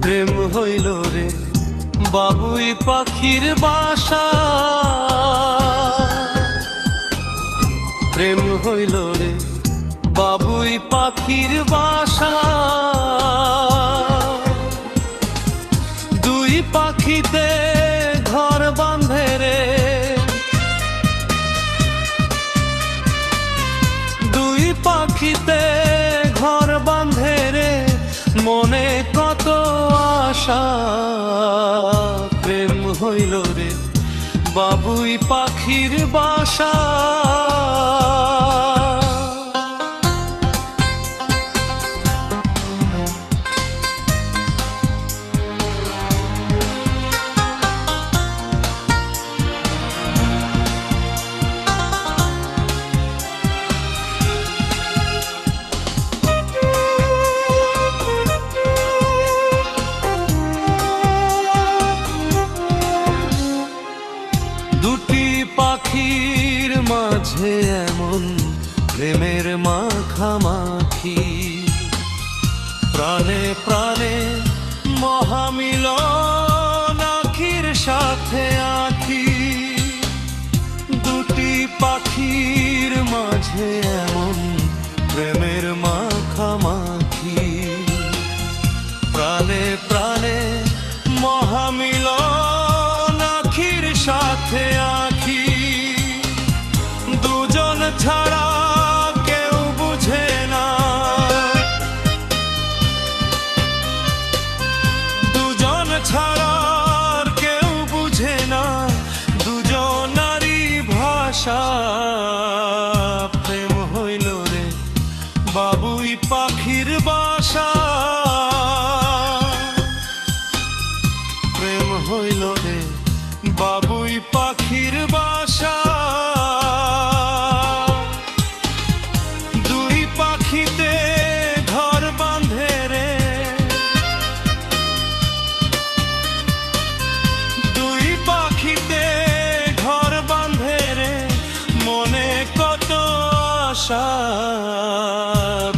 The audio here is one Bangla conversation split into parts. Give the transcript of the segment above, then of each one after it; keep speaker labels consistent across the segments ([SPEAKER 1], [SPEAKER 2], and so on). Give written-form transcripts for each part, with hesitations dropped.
[SPEAKER 1] প্রেম হইল রে বাবুই পাখির বাসা, প্রেম হইল রে বাবুই পাখির বাসা। দুই পাখিতে ঘর বাঁধে রে, দুই পাখিতে ঘর বাঁধে রে, মনে কত আশা। প্রেম হইল রে বাবুই পাখির বাসা। দুটি পাখির মাঝে এমন প্রেমের মাখামাখি, প্রাণে প্রাণে মহামিলন আখির সাথে আখি। দুটি পাখির মাঝে এমন প্রেমের মাখামাখি, প্রাণে প্রাণে মহামিলন আখির সাথে আখি। দুজন ছাড়া কেউ বুঝে না, দুজন ছাড়া কেউ বুঝে না, দুজনারই ভাষা। প্রেম হইল রে বাবুই পাখির বাসা, প্রেম হইল রে বাবুই পাখির বাসা। দুই পাখিতে ঘর বাঁধে রে, দুই পাখিতে ঘর বাঁধে রে, মনে কত আশা।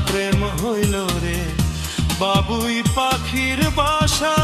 [SPEAKER 1] প্রেম হইল রে বাবুই পাখির বাসা।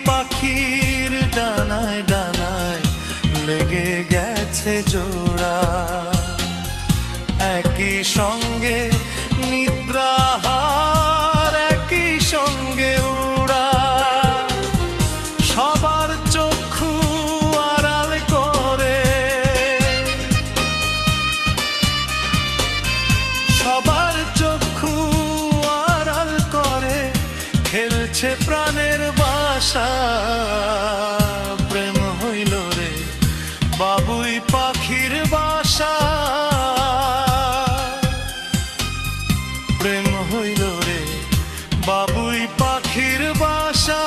[SPEAKER 1] পাখির ডানায় ডানায় লেগে গেছে জোড়া, একই সঙ্গে নিদ্রাহার, একই সঙ্গে উড়া। সবার চক্ষু আড়াল করে, সবার চক্ষু আড়াল করে, খেলছে প্রাণের বাসা। প্রেম হইল রে বাবুই পাখির বাসা, প্রেম হইল রে বাবুই পাখির বাসা।